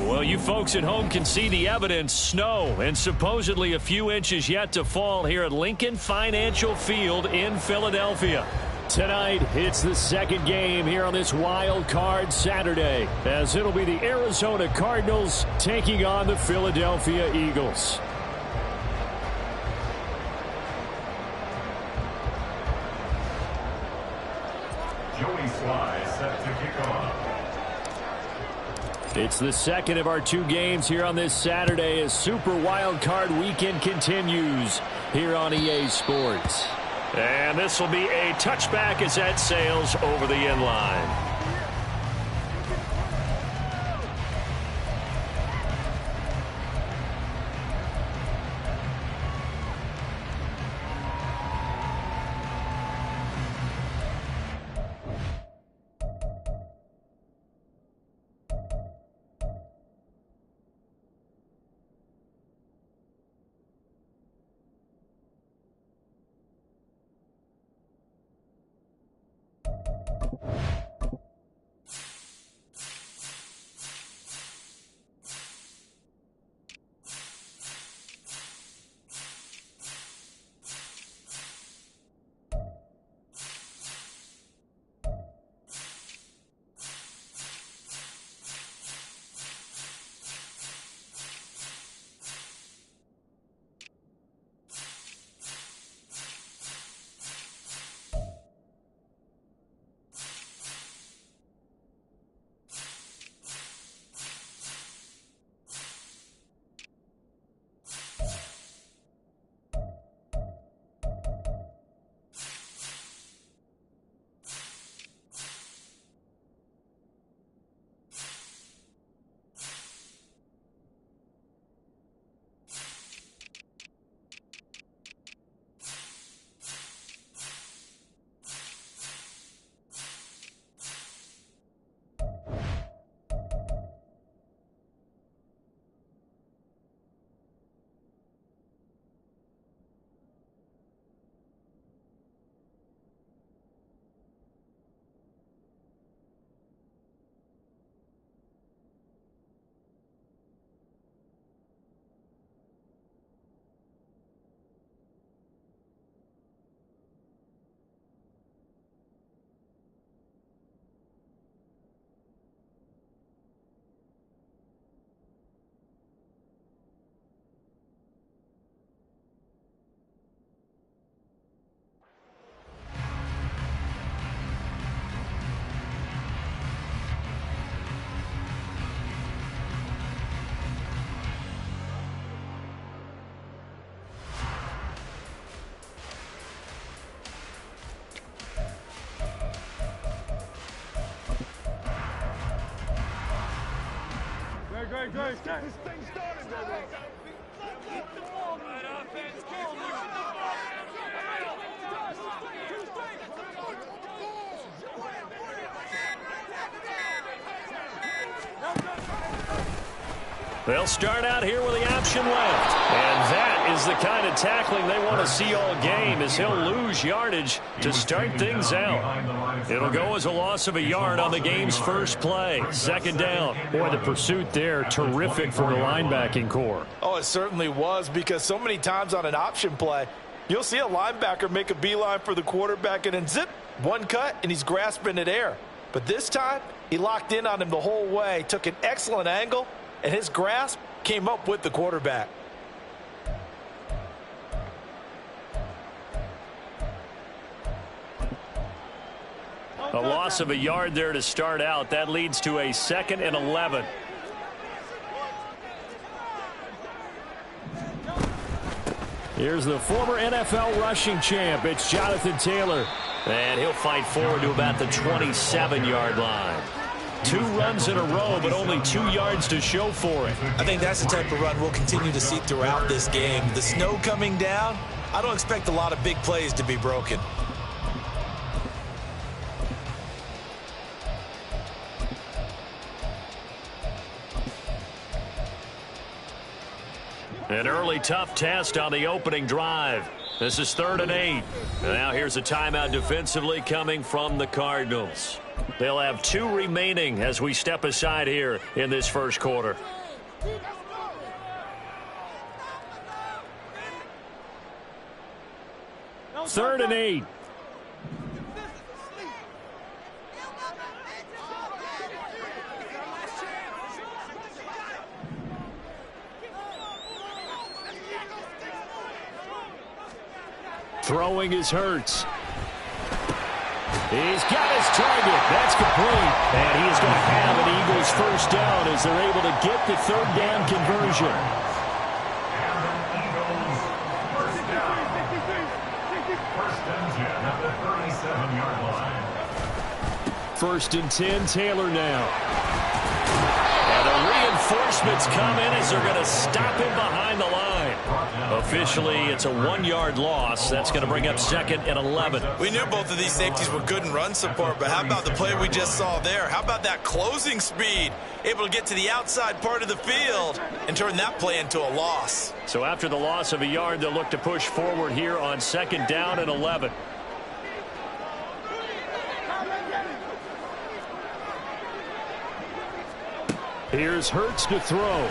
Well, you folks at home can see the evidence. Snow and supposedly a few inches yet to fall here at Lincoln Financial Field in Philadelphia. Tonight, it's the second game here on this Wild Card Saturday, as it'll be the Arizona Cardinals taking on the Philadelphia Eagles. Joey Sly set to kick off. It's the second of our two games here on this Saturday as Super Wild Card Weekend continues here on EA Sports. And this will be a touchback as that sails over the end line. Great. Get this thing started, baby. They'll start out here with the option left. And that is the kind of tackling they want to see all game, as he'll lose yardage to start things out. It'll go as a loss of a yard on the game's first play. Second down. Boy, the pursuit there, terrific from the linebacking core. Oh, it certainly was, because so many times on an option play, you'll see a linebacker make a beeline for the quarterback and then zip, one cut, and he's grasping at air. But this time, he locked in on him the whole way, took an excellent angle, and his grasp came up with the quarterback. A loss of a yard there to start out. That leads to a 2nd and 11. Here's the former NFL rushing champ. It's Jonathan Taylor. And he'll fight forward to about the 27-yard line. 2 runs in a row, but only 2 yards to show for it. I think that's the type of run we'll continue to see throughout this game. The snow coming down, I don't expect a lot of big plays to be broken. An early tough test on the opening drive. This is 3rd and 8. Now here's a timeout defensively coming from the Cardinals. They'll have 2 remaining as we step aside here in this first quarter. Third and 8. Throwing is Hurts. He's got his target. That's complete. And he is going to have an Eagles first down as they're able to get the 3rd down conversion. First and 10, Taylor now. And the reinforcements come in as they're going to stop him behind the line. Officially, it's a 1-yard loss. That's going to bring up 2nd and 11. We knew both of these safeties were good in run support, but how about the play we just saw there? How about that closing speed? Able to get to the outside part of the field and turn that play into a loss. So after the loss of a yard, they'll look to push forward here on 2nd down and 11. Here's Hurts to throw.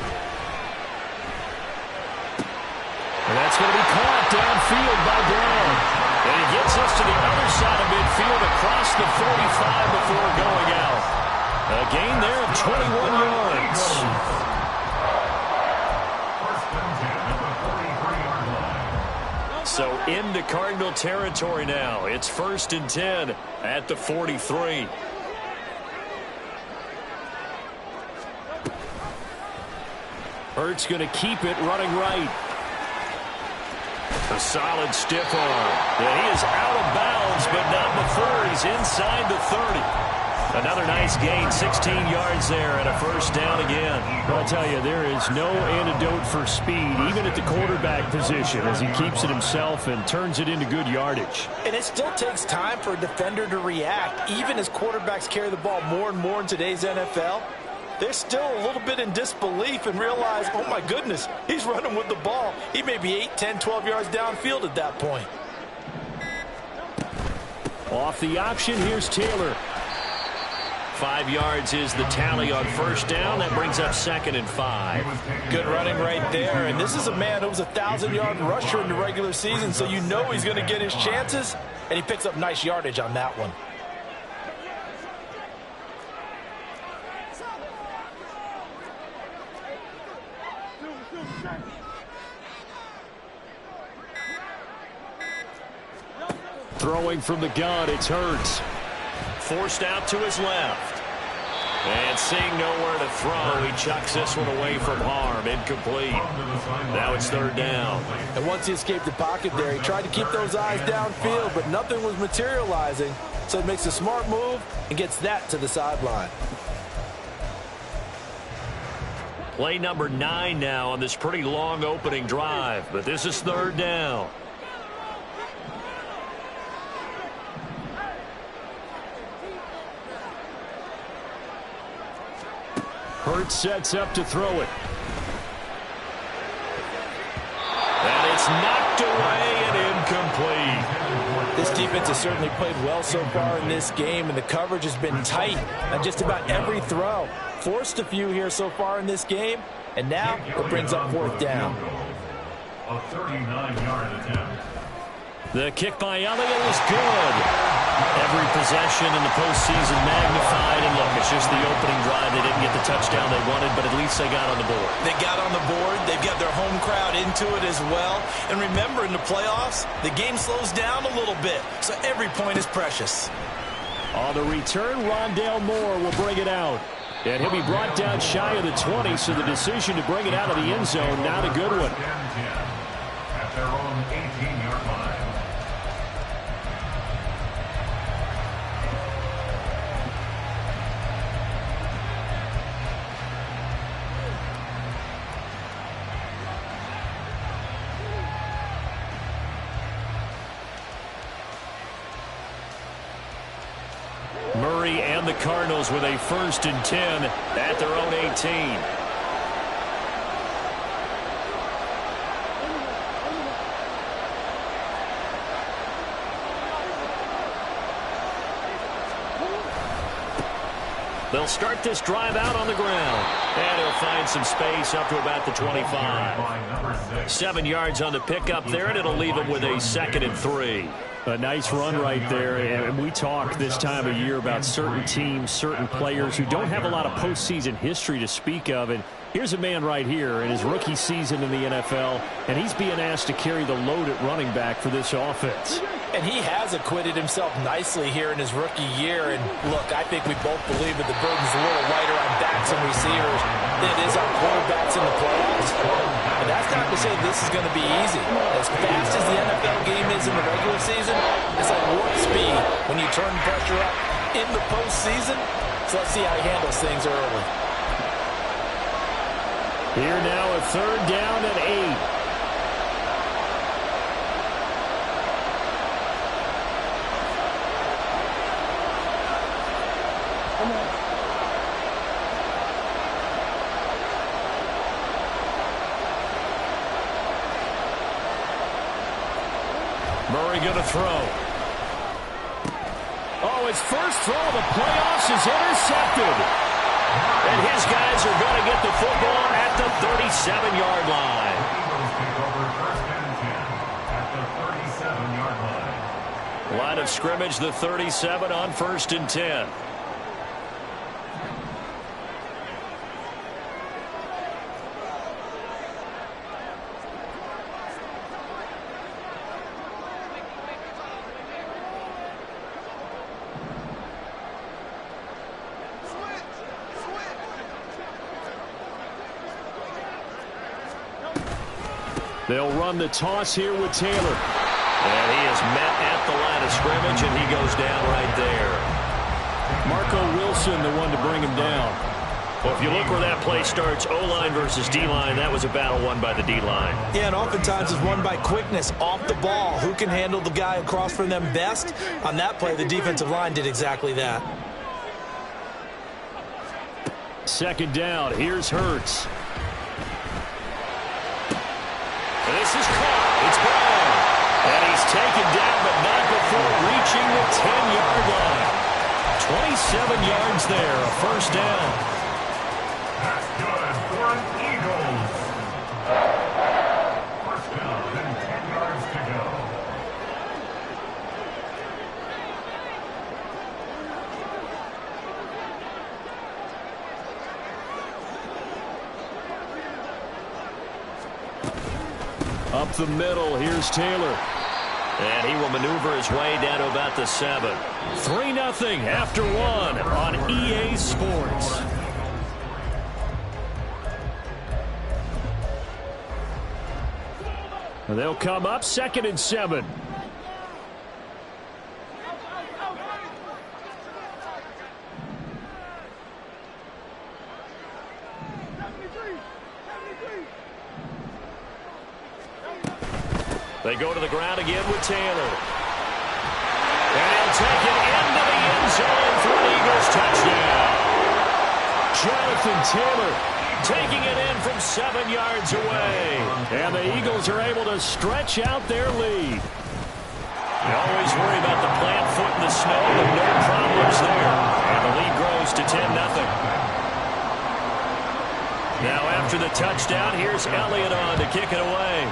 And that's going to be caught downfield by Brown. And he gets us to the other side of midfield across the 45 before going out. A gain there of 21 yards. So into Cardinal territory now. It's 1st and 10 at the 43. Hurts going to keep it running right. A solid stiff arm. And he is out of bounds, but not before he's inside the 30. Another nice gain, 16 yards there, and a first down again. I'll tell you, there is no antidote for speed, even at the quarterback position, as he keeps it himself and turns it into good yardage. And it still takes time for a defender to react, even as quarterbacks carry the ball more and more in today's NFL. They're still a little bit in disbelief and realize, oh my goodness, he's running with the ball. He may be 8, 10, 12 yards downfield at that point. Off the option, here's Taylor. 5 yards is the tally on first down. That brings up 2nd and 5. Good running right there. And this is a man who was a 1,000-yard rusher in the regular season, so you know he's going to get his chances, and he picks up nice yardage on that one. Throwing from the gun, it's Hurts. Forced out to his left. And seeing nowhere to throw, he chucks this one away from harm. Incomplete. Now it's 3rd down. And once he escaped the pocket there, he tried to keep those eyes downfield, but nothing was materializing. So he makes a smart move and gets that to the sideline. Play number 9 now on this pretty long opening drive, but this is 3rd down. Hurts sets up to throw it. And it's knocked away and incomplete. This defense has certainly played well so far in this game, and the coverage has been tight on just about every throw. Forced a few here so far in this game, and now it brings up 4th down. A 39-yard attempt. The kick by Elliott is good. Every possession in the postseason magnified. And look, it's just the opening drive. They didn't get the touchdown they wanted, but at least they got on the board. They got on the board. They've got their home crowd into it as well. And remember, in the playoffs, the game slows down a little bit. So every point is precious. On the return, Rondale Moore will bring it out. And he'll be brought down shy of the 20, so the decision to bring it out of the end zone, not a good one. At their own 18-yard line. Murray and the Cardinals with a 1st and 10 at their own 18. They'll start this drive out on the ground. And he'll find some space up to about the 25. 7 yards on the pickup there, and it'll leave him with a 2nd and 3. A nice run right there, and we talk this time of year about certain teams, certain players who don't have a lot of postseason history to speak of, and here's a man right here in his rookie season in the NFL, and he's being asked to carry the load at running back for this offense. And he has acquitted himself nicely here in his rookie year, and look, I think we both believe that the burden's a little lighter on backs and receivers than it is on quarterbacks in the playoffs. And that's not to say this is going to be easy. As fast as the NFL game is in the regular season, it's like warp speed when you turn pressure up in the postseason. So let's see how he handles things early. Here now, a 3rd down and 8. Murray going to throw. Oh, his first throw of the playoffs is intercepted. And his guys are going to get the football at the 37-yard line. Eagles take over 1st and 10 at the 37-yard line. Line of scrimmage, the 37 on 1st and 10. They'll run the toss here with Taylor. And he is met at the line of scrimmage, and he goes down right there. Marco Wilson, the one to bring him down. Well, if you look where that play starts, O-line versus D-line, that was a battle won by the D-line. Yeah, and oftentimes it's won by quickness off the ball. Who can handle the guy across from them best? On that play, the defensive line did exactly that. 2nd down. Here's Hurts. This is caught. It's Brown. And he's taken down, but not before reaching the 10-yard line. 27 yards there, a 1st down. That's good for an Eagles. 1st down and 10 yards to go. Up the middle, here's Taylor. And he will maneuver his way down to about the 7. 3-0 after 1 on EA Sports. They'll come up 2nd and 7. They go to the ground again with Taylor. And he'll take it into the end zone for an Eagles touchdown. Jonathan Taylor Taking it in from 7 yards away. And the Eagles are able to stretch out their lead. You always worry about the plant foot in the snow, but no problems there. And the lead grows to 10-0. Now after the touchdown, here's Elliott on to kick it away.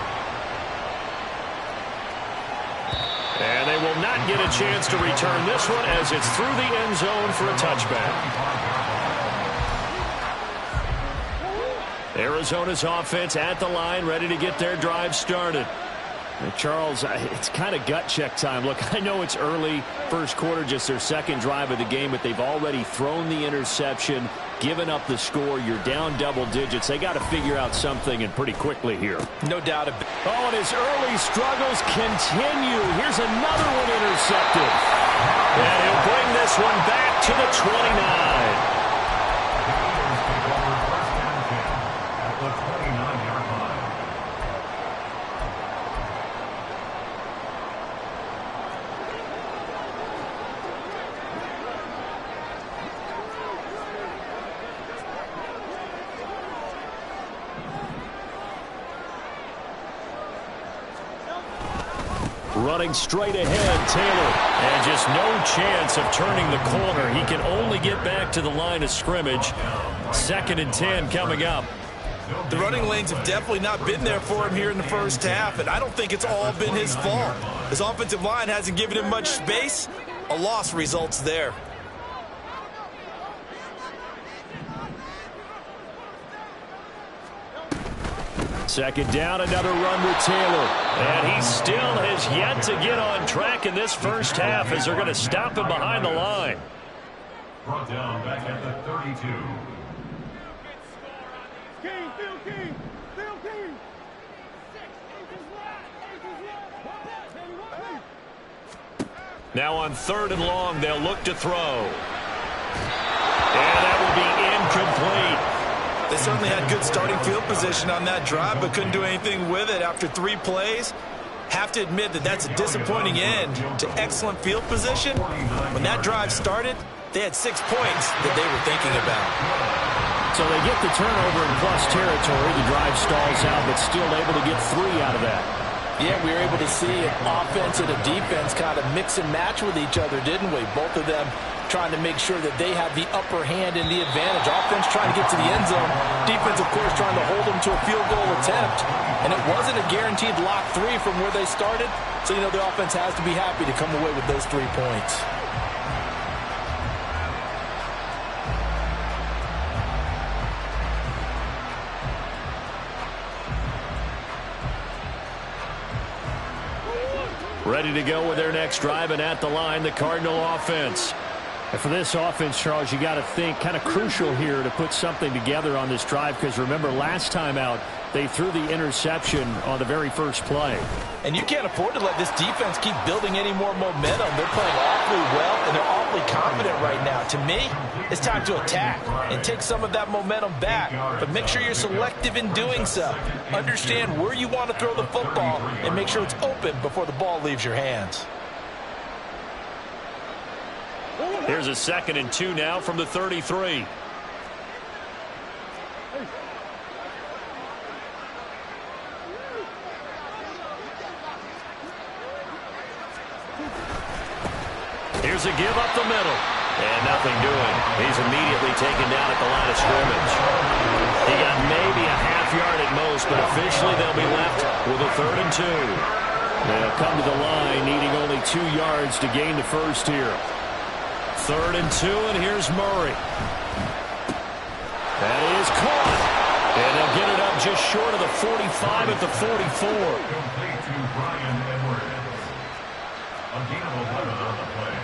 And they will not get a chance to return this one as it's through the end zone for a touchback. Arizona's offense at the line, ready to get their drive started. And Charles, it's kind of gut check time. Look, I know it's early, first quarter, just their second drive of the game, but they've already thrown the interception, given up the score. You're down double digits. They got to figure out something, and pretty quickly here. No doubt about it. Oh, and his early struggles continue. Here's another one intercepted. And he'll bring this one back to the 29. The 29-yard line. Running straight ahead, Taylor. And just no chance of turning the corner. He can only get back to the line of scrimmage. 2nd and 10 coming up. The running lanes have definitely not been there for him here in the first half, and I don't think it's all been his fault. His offensive line hasn't given him much space. A loss results there. Second down, another run with Taylor. And he still has yet to get on track in this first half as they're going to stop him behind the line. Brought down back at the 32. King, Phil King, Phil King. Now on 3rd and long, they'll look to throw. And that will be incomplete. They certainly had good starting field position on that drive, but couldn't do anything with it after 3 plays. Have to admit that that's a disappointing end to excellent field position. When that drive started, they had 6 points that they were thinking about. So they get the turnover in plus territory. The drive stalls out, but still able to get 3 out of that. Yeah, we were able to see an offense and a defense kind of mix and match with each other, didn't we? Both of them trying to make sure that they have the upper hand and the advantage. Offense trying to get to the end zone. Defense, of course, trying to hold them to a field goal attempt. And it wasn't a guaranteed lock 3 from where they started. So, you know, the offense has to be happy to come away with those 3 points. Ready to go with their next drive, and at the line, the Cardinal offense. And for this offense, Charles, you got to think kind of crucial here to put something together on this drive, because remember, last time out, they threw the interception on the very first play. And you can't afford to let this defense keep building any more momentum. They're playing awfully well, and they're awfully confident right now. To me, it's time to attack and take some of that momentum back. But make sure you're selective in doing so. Understand where you want to throw the football and make sure it's open before the ball leaves your hands. Here's a 2nd and 2 now from the 33. Here's a give up the middle. And nothing doing. He's immediately taken down at the line of scrimmage. He got maybe a half yard at most, but officially they'll be left with a 3rd and 2. They'll come to the line needing only 2 yards to gain the first here. 3rd and 2, and here's Murray. That is caught. And they'll get it up just short of the 45 at the 44. Complete to Brian Edwards. A gain of 11 on the play.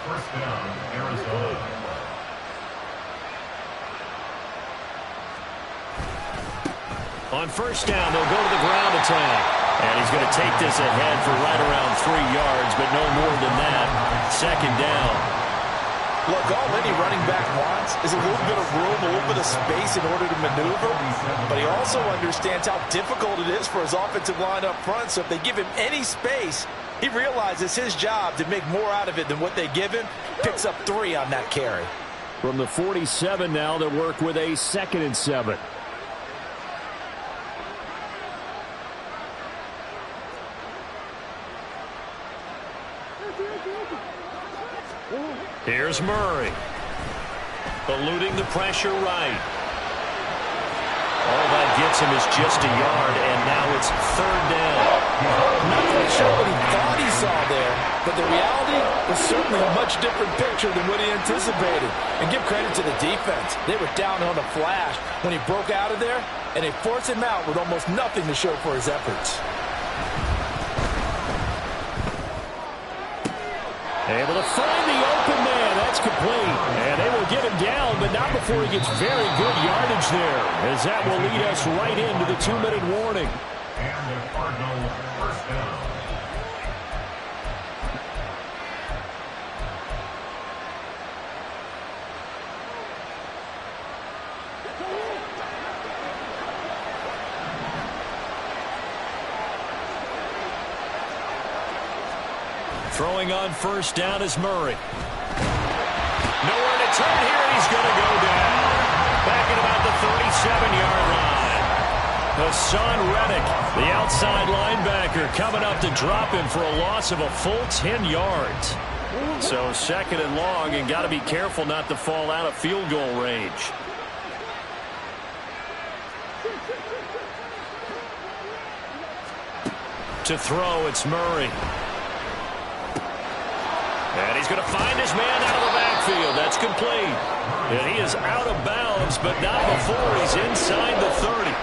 First down, Arizona. On first down, they'll go to the ground attack. And he's going to take this ahead for right around 3 yards, but no more than that. 2nd down. Look, all any running back wants is a little bit of room, a little bit of space in order to maneuver. But he also understands how difficult it is for his offensive line up front. So if they give him any space, he realizes his job to make more out of it than what they give him. Picks up 3 on that carry. From the 47 now, they'll work with a 2nd and 7. Here's Murray. Eluding the pressure right. All that gets him is just a yard, and now it's 3rd down. Not quite sure what he thought he saw there, but the reality was certainly a much different picture than what he anticipated. And give credit to the defense. They were down on a flash when he broke out of there, and they forced him out with almost nothing to show for his efforts. Able to find the open man. That's complete. And they will get him down, but not before he gets very good yardage there, as that will lead us right into the 2-minute warning. And the Cardinal first down. Throwing on first down is Murray. Nowhere to turn here, and he's going to go down. Back at about the 37-yard line. Hassan Reddick, the outside linebacker, coming up to drop him for a loss of a full 10 yards. So second and long, and got to be careful not to fall out of field goal range. To throw, it's Murray. And he's going to find his man out of the backfield. That's complete. And he is out of bounds, but not before he's inside the 30.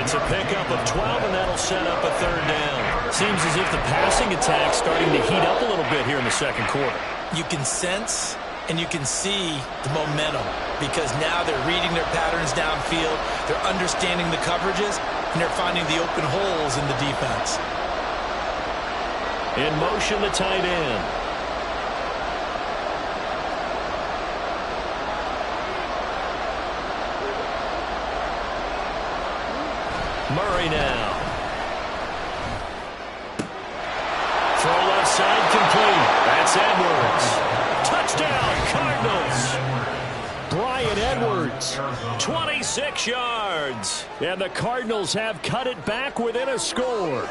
It's a pickup of 12, and that'll set up a third down. Seems as if the passing attack's starting to heat up a little bit here in the second quarter. You can sense and you can see the momentum because now they're reading their patterns downfield, they're understanding the coverages, and they're finding the open holes in the defense. In motion, the tight end. Murray now. Throw left side complete. That's Edwards. Touchdown, Cardinals. Bryan Edwards, 26 yards. And the Cardinals have cut it back within a score.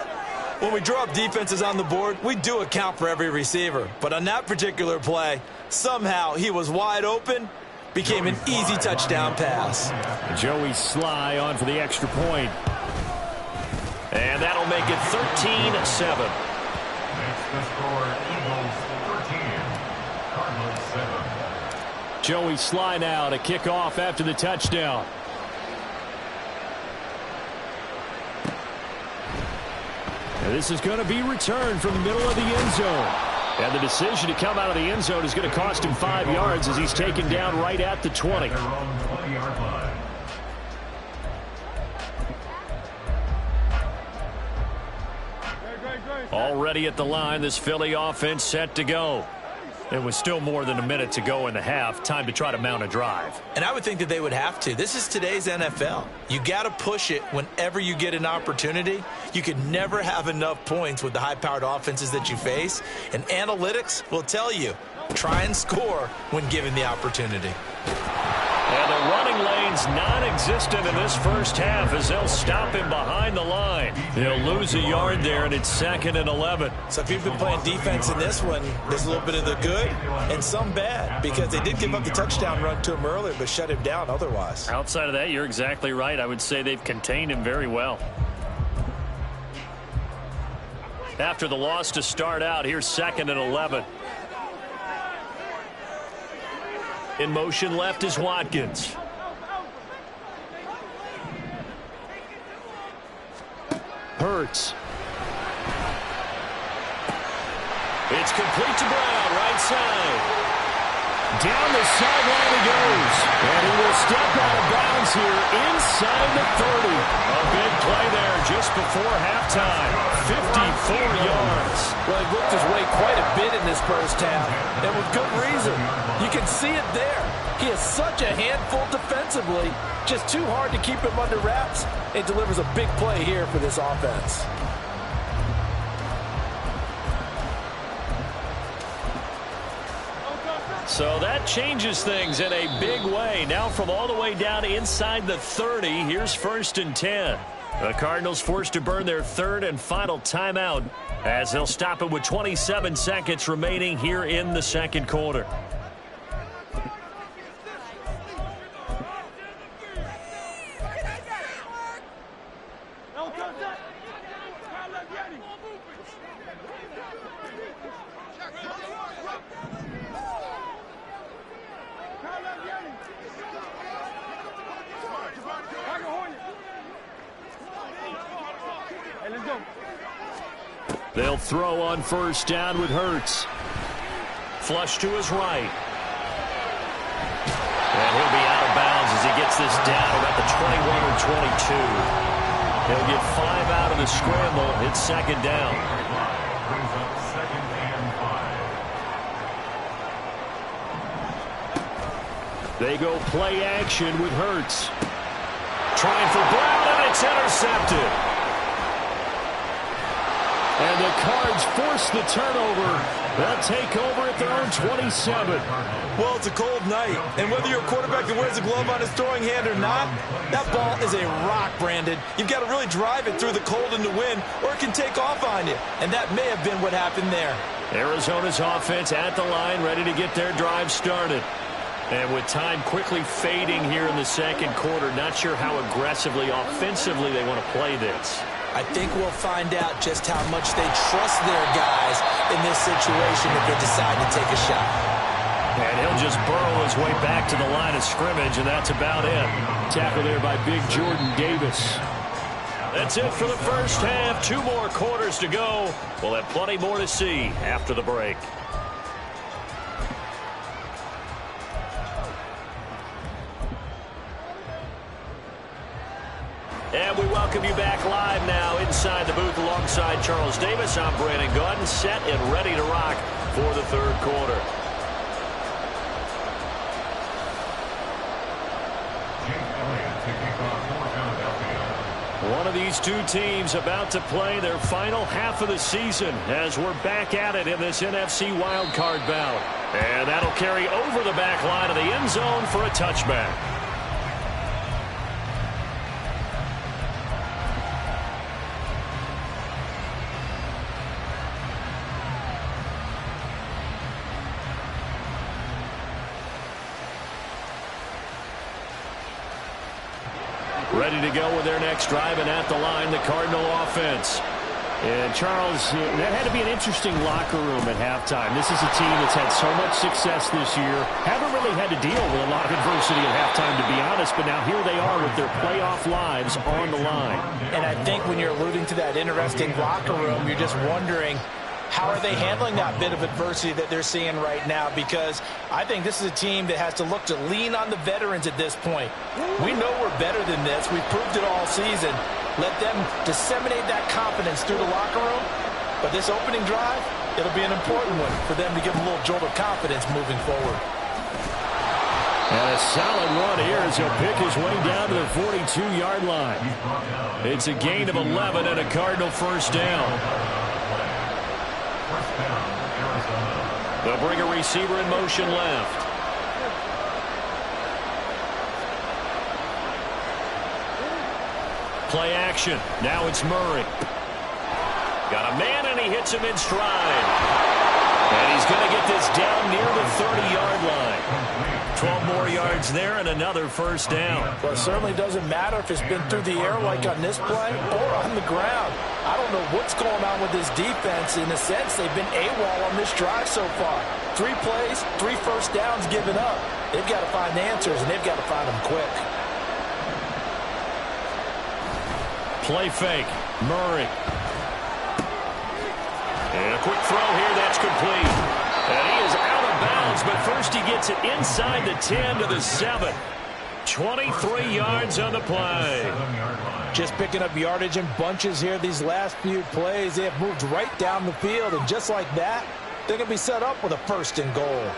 When we draw up defenses on the board, we do account for every receiver. But on that particular play, somehow he was wide open, became an easy touchdown pass. Joey Sly on for the extra point. And that'll make it 13-7. Makes the score Eagles 13, Cardinals 7. Joey Sly now to kick off after the touchdown. And this is going to be returned from the middle of the end zone. And the decision to come out of the end zone is going to cost him 5 yards as he's taken down right at the 20. Their own 20-yard line. Already at the line, this Philly offense set to go. It was still more than a minute to go in the half. Time to try to mount a drive. And I would think that they would have to. This is today's NFL. You got to push it whenever you get an opportunity. You could never have enough points with the high-powered offenses that you face. And analytics will tell you, try and score when given the opportunity. And the running lane's non-existent in this first half as they'll stop him behind the line. He'll lose a yard there, and it's 2nd and 11. So if you've been playing defense in this one, there's a little bit of the good and some bad because they did give up the touchdown run to him earlier but shut him down otherwise. Outside of that, you're exactly right. I would say they've contained him very well. After the loss to start out, here's 2nd and 11. In motion left is Watkins. Hurts. It's complete to Brown, right side. Down the sideline he goes. And he will step out of bounds here inside the 30. A big play there just before halftime. 54 yards. Well, he looked his way quite a bit in this first half, and with good reason. You can see it there. He is such a handful defensively. Just too hard to keep him under wraps. It delivers a big play here for this offense. So that changes things in a big way. Now from all the way down inside the 30, here's 1st and 10. The Cardinals forced to burn their third and final timeout as they'll stop it with 27 seconds remaining here in the second quarter. They'll throw on 1st down with Hurts. Flush to his right. And he'll be out of bounds as he gets this down about the 21 or 22. He'll get 5 out of the scramble. It's 2nd down. Brings up 2nd and 5. They go play action with Hurts. Trying for Brown, and it's intercepted. And the Cards force the turnover. They'll take over at their own 27. Well, it's a cold night, and whether you're a quarterback that wears a glove on his throwing hand or not, that ball is a rock, Brandon. You've got to really drive it through the cold and the wind, or it can take off on you, and that may have been what happened there. Arizona's offense at the line, ready to get their drive started. And with time quickly fading here in the second quarter, not sure how aggressively, offensively they want to play this. I think we'll find out just how much they trust their guys in this situation if they decide to take a shot. And he'll just burrow his way back to the line of scrimmage, and that's about it. Tackle there by big Jordan Davis. That's it for the first half. 2 more quarters to go. We'll have plenty more to see after the break. And we welcome you back live now inside the booth alongside Charles Davis. I'm Brandon Gaudin, set and ready to rock for the third quarter. One of these two teams about to play their final half of the season as we're back at it in this NFC Wild Card bout. And that'll carry over the back line of the end zone for a touchback. Ready to go with their next drive, and at the line, the Cardinal offense. And, Charles, that had to be an interesting locker room at halftime. This is a team that's had so much success this year. Haven't really had to deal with a lot of adversity at halftime, to be honest, but now here they are with their playoff lives on the line. And I think when you're alluding to that interesting locker room, you're just wondering, how are they handling that bit of adversity that they're seeing right now? Because I think this is a team that has to look to lean on the veterans at this point. We know we're better than this. We've proved it all season. Let them disseminate that confidence through the locker room. But this opening drive, it'll be an important one for them to give them a little jolt of confidence moving forward. And a solid run here as he'll pick his way down to the 42-yard line. It's a gain of 11 and a Cardinal first down. They'll bring a receiver in motion left. Play action. Now it's Murray. Got a man, and he hits him in stride. And he's going to get this down near the 30-yard line. 12 more yards there and another first down. Well, it certainly doesn't matter if it's been through the air like on this play or on the ground. I don't know what's going on with this defense. In a sense, they've been AWOL on this drive so far. 3 plays, 3 first downs given up. They've got to find answers, and they've got to find them quick. Play fake. Murray. And a quick throw here. That's complete. And he is out of bounds, but first he gets it inside the 10 to the 7. 23 yards on the play. Just picking up yardage in bunches here these last few plays. They have moved right down the field, and just like that, they're going to be set up with a first and goal.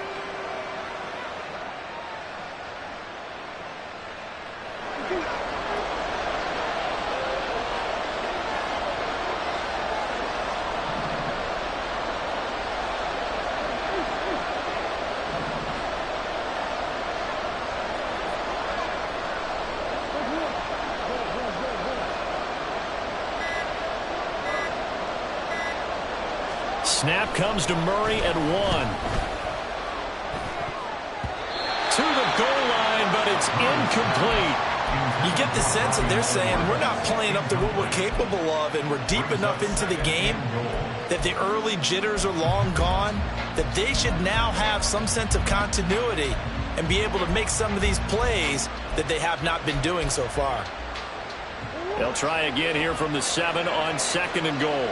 Snap comes to Murray at 1. To the goal line, but it's incomplete. You get the sense that they're saying we're not playing up to what we're capable of, and we're deep enough into the game that the early jitters are long gone, that they should now have some sense of continuity and be able to make some of these plays that they have not been doing so far. They'll try again here from the 7 on second and goal.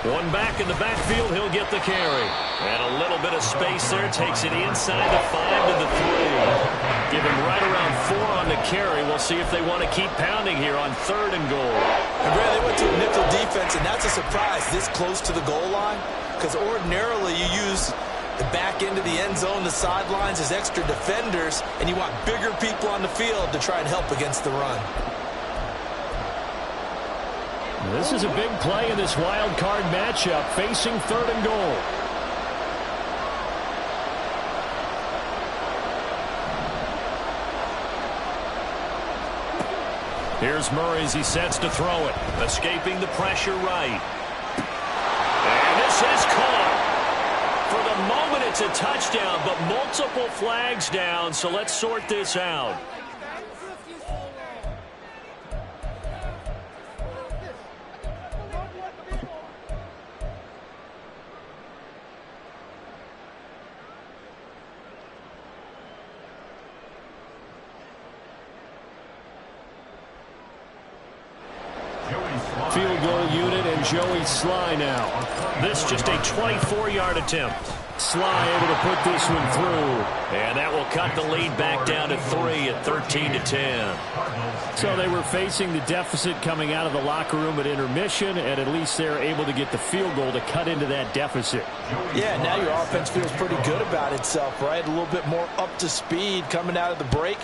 One back in the backfield, he'll get the carry. And a little bit of space there, takes it inside the 5 to the 3. Give him right around 4 on the carry. We'll see if they want to keep pounding here on third and goal. And Brad, they went to a nickel defense, and that's a surprise this close to the goal line, because ordinarily you use The back end of the end zone, the sidelines, is extra defenders, and you want bigger people on the field to try and help against the run. This is a big play in this wild card matchup, facing 3rd and goal. Here's Murray as he sets to throw it. Escaping the pressure right. And this is caught. For the moment, it's a touchdown, but multiple flags down, so let's sort this out. Field goal unit and Joey Sly now. This just a 24-yard attempt. Sly able to put this one through. And that will cut the lead back down to 3 at 13-10. So they were facing the deficit coming out of the locker room at intermission, and at least they're able to get the field goal to cut into that deficit. Yeah, now your offense feels pretty good about itself, right? A little bit more up to speed coming out of the break.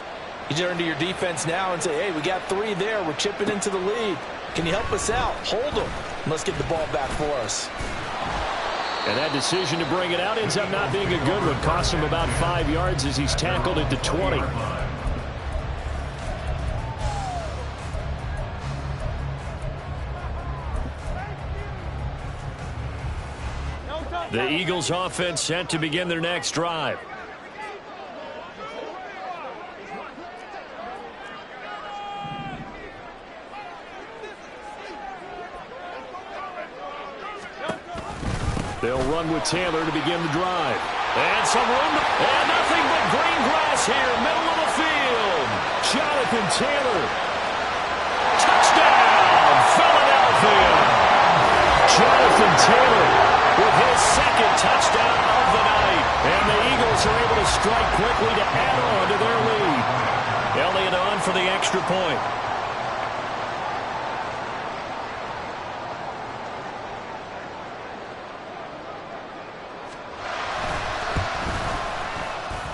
You turn to your defense now and say, hey, we got 3 there. We're chipping into the lead. Can you help us out? Hold them. Let's get the ball back for us. And that decision to bring it out ends up not being a good one. Costs him about 5 yards as he's tackled at the 20. The Eagles offense set to begin their next drive. They'll run with Taylor to begin the drive. And some room. And nothing but green grass here, middle of the field. Jonathan Taylor. Touchdown, Philadelphia. Jonathan Taylor with his 2nd touchdown of the night. And the Eagles are able to strike quickly to add on to their lead. Elliott on for the extra point.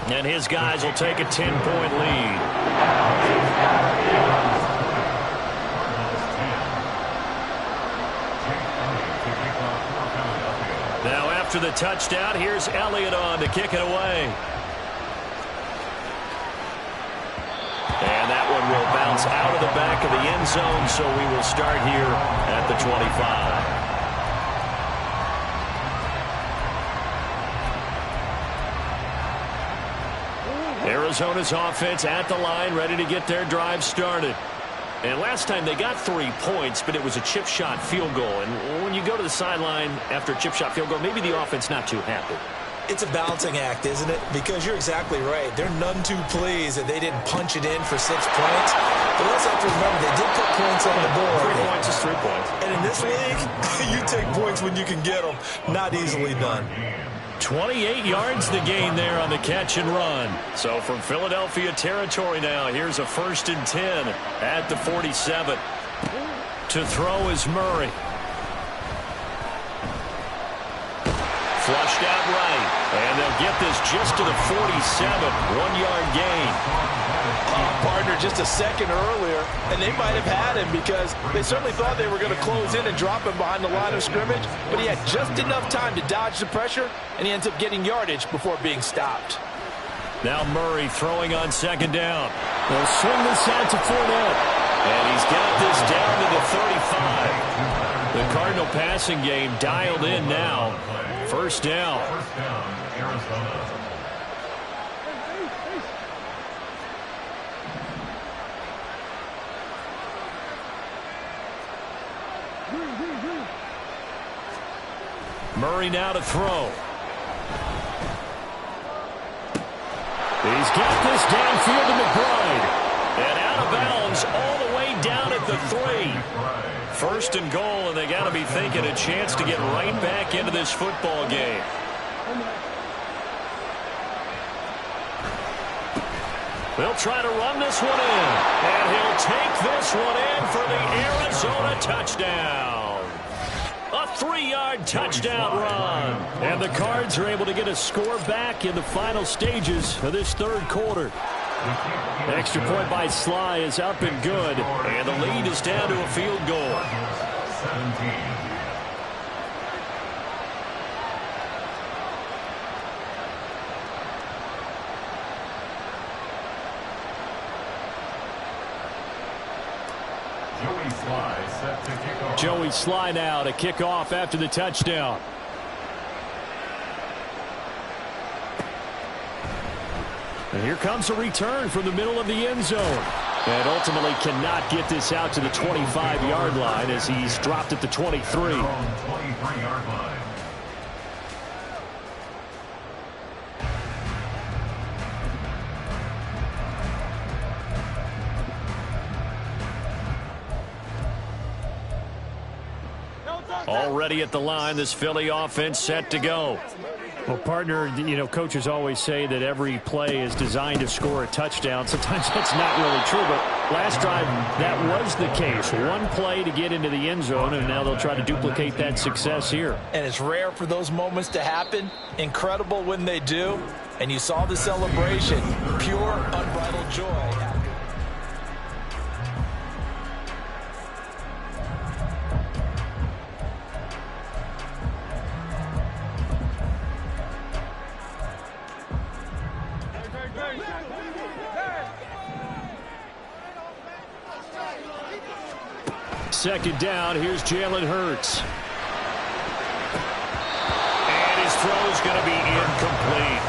And his guys will take a 10-point lead. Now after the touchdown, here's Elliott on to kick it away. And that one will bounce out of the back of the end zone, so we will start here at the 25. Arizona's offense at the line, ready to get their drive started. And last time they got 3 points, but it was a chip shot field goal. And when you go to the sideline after a chip shot field goal, maybe the offense not too happy. It's a balancing act, isn't it? Because you're exactly right. They're none too pleased that they didn't punch it in for 6 points. But let's have to remember, they did put points on the board. 3 points is 3 points. And in this league, you take points when you can get them. Not easily done. 28 yards the gain there on the catch and run. So from Philadelphia territory now, here's a 1st and 10 at the 47. To throw is Murray. Flushed out right. And they'll get this just to the 47. 1-yard gain. Partner just a second earlier, and they might have had him because they certainly thought they were going to close in and drop him behind the line of scrimmage, but he had just enough time to dodge the pressure, and he ends up getting yardage before being stopped. Now Murray throwing on 2nd down. They'll swing this out to Fournette. And he's got this down to the 35. The Cardinal passing game dialed in now. 1st down. Arizona. Murray now to throw. He's got this downfield to McBride. And out of bounds all the way down at the 3. 1st and goal, and they got to be thinking a chance to get right back into this football game. They'll try to run this one in. And he'll take this one in for the Arizona touchdown. A 3-yard touchdown run. And the Cards are able to get a score back in the final stages of this third quarter. Extra point by Sly is up and good. And the lead is down to a field goal. 17. Joey Sly now to kick off after the touchdown. And here comes a return from the middle of the end zone. And ultimately cannot get this out to the 25-yard line as he's dropped at the 23. 23-yard line. Already at the line, this Philly offense set to go. Well, partner, you know, coaches always say that every play is designed to score a touchdown. Sometimes that's not really true, but last drive, that was the case. One play to get into the end zone, and now they'll try to duplicate that success here. And it's rare for those moments to happen. Incredible when they do. And you saw the celebration. Pure, unbridled joy. Second down, here's Jalen Hurts. And his throw's going to be incomplete.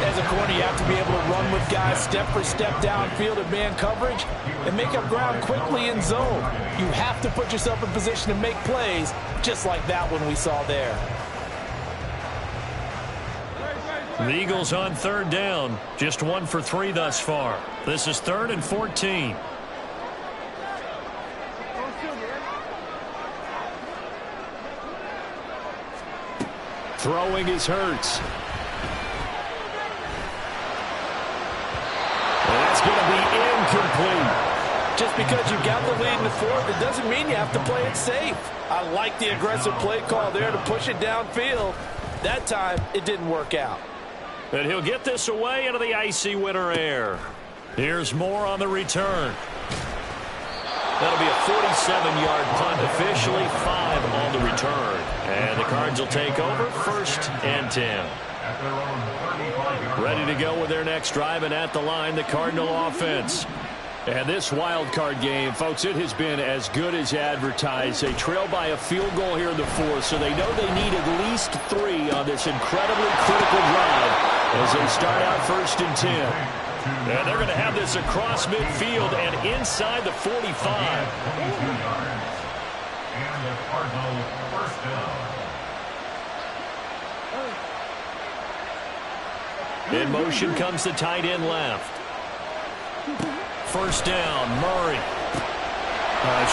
As a corner, you have to be able to run with guys step for step downfield in man coverage and make up ground quickly in zone. You have to put yourself in position to make plays, just like that one we saw there. The Eagles on third down, just 1 for 3 thus far. This is 3rd and 14. Throwing is Hurts. And that's going to be incomplete. Just because you got the lead in the fourth, it doesn't mean you have to play it safe. I like the aggressive play call there to push it downfield. That time, it didn't work out. And he'll get this away into the icy winter air. Here's more on the return. That'll be a 47-yard punt, officially 5 on the return. And the Cards will take over 1st and 10. Ready to go with their next drive, and at the line, the Cardinal offense. And this wild card game, folks, it has been as good as advertised. They trail by a field goal here in the 4th, so they know they need at least 3 on this incredibly critical drive as they start out 1st and 10. And they're going to have this across midfield and inside the 45. And the Cardinal first down. In motion comes the tight end left. First down, Murray.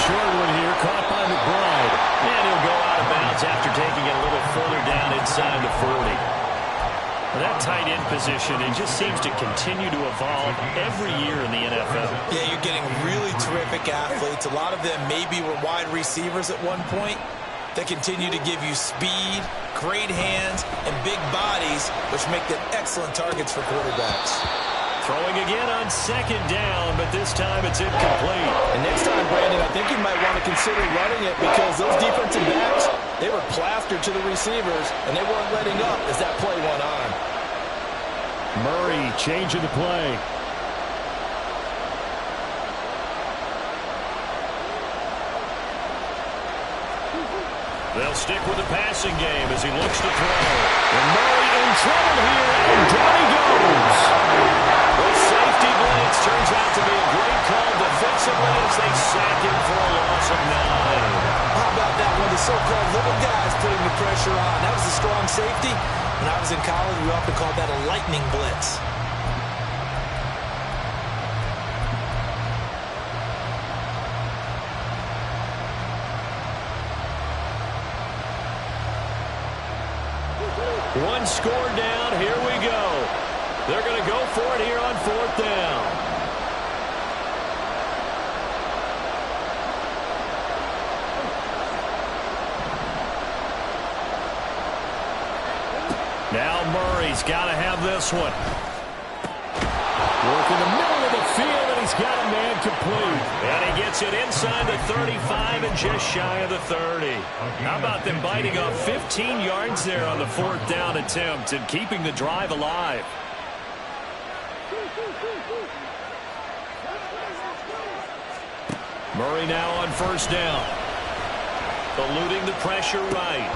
Short one here, caught by McBride. And he'll go out of bounds after taking it a little further down inside the 40. That tight end position, it just seems to continue to evolve every year in the NFL. Yeah, you're getting really terrific athletes. A lot of them maybe were wide receivers at one point. They continue to give you speed, great hands, and big bodies, which make them excellent targets for quarterbacks. Throwing again on 2nd down, but this time it's incomplete. And next time, Brandon, I think you might want to consider running it because those defensive backs, they were plastered to the receivers, and they weren't letting up as that play went on. Murray changing the play. They'll stick with the passing game as he looks to throw. And Murray in trouble here, and down he goes. The safety blitz turns out to be a great call defensively as they sack him for a loss of 9. How about that one? The so-called little guys putting the pressure on. That was a strong safety. When I was in college, we often called that a lightning blitz. One score down. Here we go. They're going to go for it here on 4th down. Now Murray's got to have this one. Work in the middle of the field, and he's got a man complete. And he gets it inside the 35 and just shy of the 30. How about them biting off 15 yards there on the 4th down attempt and keeping the drive alive? Murray now on 1st down. Eluding the pressure right.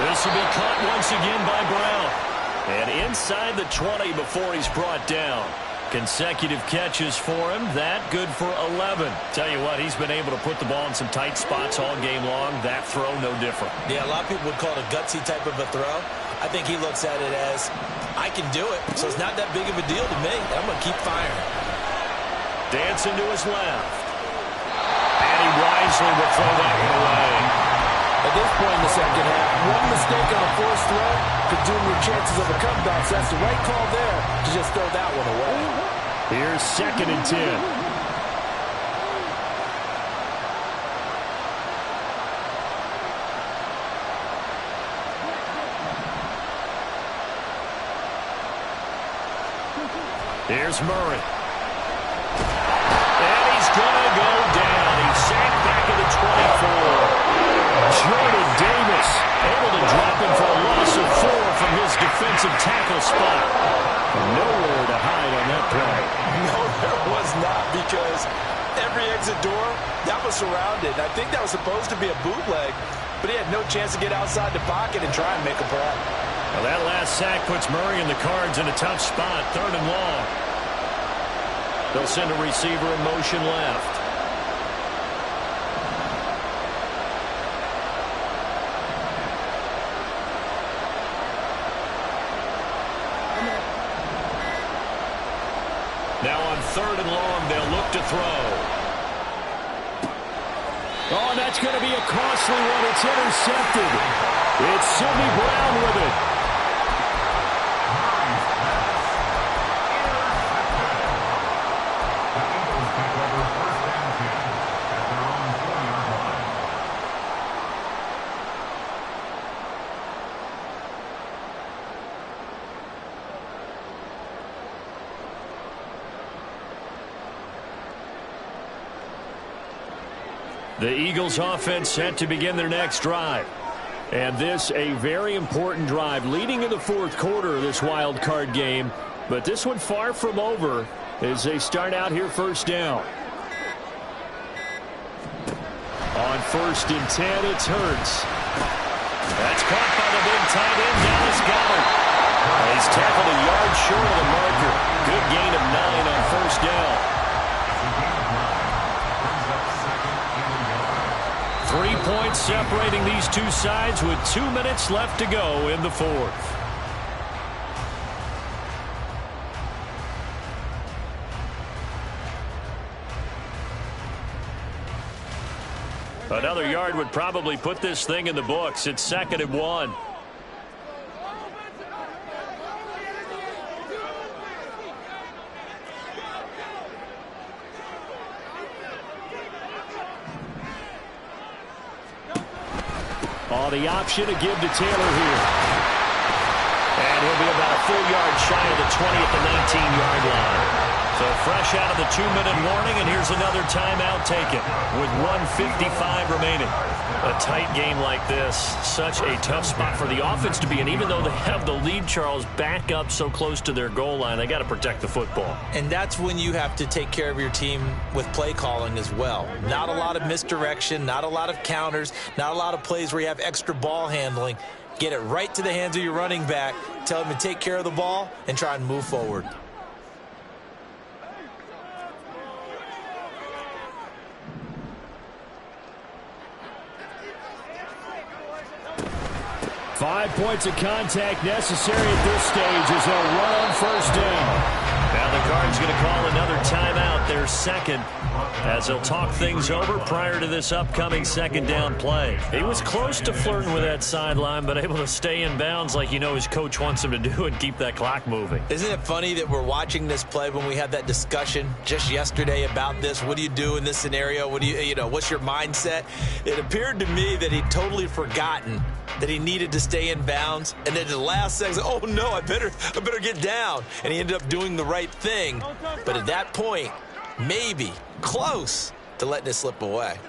This will be caught once again by Brown. And inside the 20 before he's brought down. Consecutive catches for him. That good for 11. Tell you what, he's been able to put the ball in some tight spots all game long. That throw, no different. Yeah, a lot of people would call it a gutsy type of a throw. I think he looks at it as, I can do it, so it's not that big of a deal to me. I'm going to keep firing. Dancing to his left. And he wisely will throw that one away. At this point in the second half, one mistake on a forced throw could doom your chances of a comeback. So that's the right call there to just throw that one away. Here's 2nd and 10. Here's Murray. And he's going to go down. He's sacked back at the 24. Jordan Davis able to drop him for a loss of 4 from his defensive tackle spot. Nowhere to hide on that play. No, there was not, because every exit door, that was surrounded. I think that was supposed to be a bootleg, but he had no chance to get outside the pocket and try and make a play. Well, that last sack puts Murray and the Cards in a tough spot, 3rd and long. They'll send a receiver in motion left. Now on 3rd and long, they'll look to throw. Oh, that's going to be a costly one. It's intercepted. It's Sidney Brown with it. The Eagles offense set to begin their next drive. And this a very important drive leading in the 4th quarter of this wild card game. But this one far from over as they start out here 1st down. On 1st and 10, it's Hurts. That's caught by the big tight end, Dallas Goedert. He's tackled a yard short of the marker. Good gain of 9 on 1st down. 3 points separating these two sides with 2 minutes left to go in the 4th. Another yard would probably put this thing in the books. It's 2nd and 1. Oh, the option to give to Taylor here. And he'll be about a full yard shy of the 20 at the 19-yard line. So fresh out of the 2-minute warning, and here's another timeout taken with 1:55 remaining. A tight game like this, such a tough spot for the offense to be in. Even though they have the lead, Charles, back up so close to their goal line, they got to protect the football. And that's when you have to take care of your team with play calling as well. Not a lot of misdirection, not a lot of counters, not a lot of plays where you have extra ball handling. Get it right to the hands of your running back, tell him to take care of the ball, and try and move forward. Five points of contact necessary at this stage as they'll run on 1st down. Now the Cards going to call another timeout, their second, as they'll talk things over prior to this upcoming second down play. He was close to flirting with that sideline, but able to stay in bounds like you know his coach wants him to do and keep that clock moving. Isn't it funny that we're watching this play when we had that discussion just yesterday about this? What do you do in this scenario? What do you know, what's your mindset? It appeared to me that he'd totally forgotten that he needed to stay in bounds, and then at the last second, oh no, I better get down. And he ended up doing the right thing. But at that point, maybe close to letting it slip away.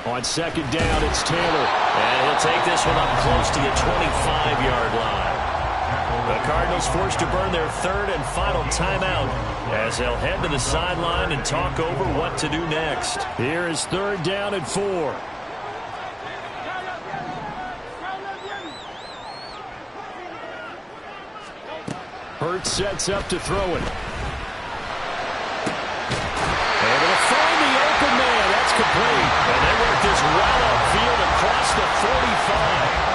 On second down, it's Taylor. And he'll take this one up close to the 25-yard line. The Cardinals forced to burn their third and final timeout as they'll head to the sideline and talk over what to do next. Here is third down and 4. Hurts sets up to throw it. Able to find the open man. That's complete. And they work this route upfield across the 45.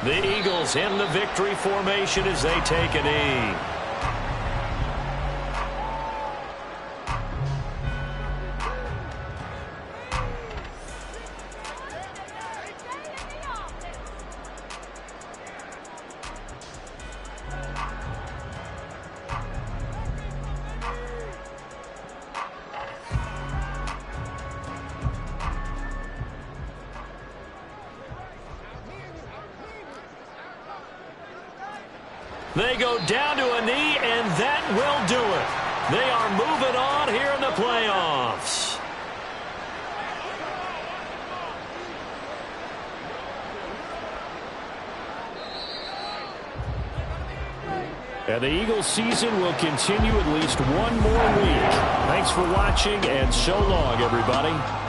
The Eagles in the victory formation as they take a knee. They go down to a knee, and that will do it. They are moving on here in the playoffs. And the Eagles season will continue at least one more week. Thanks for watching, and so long, everybody.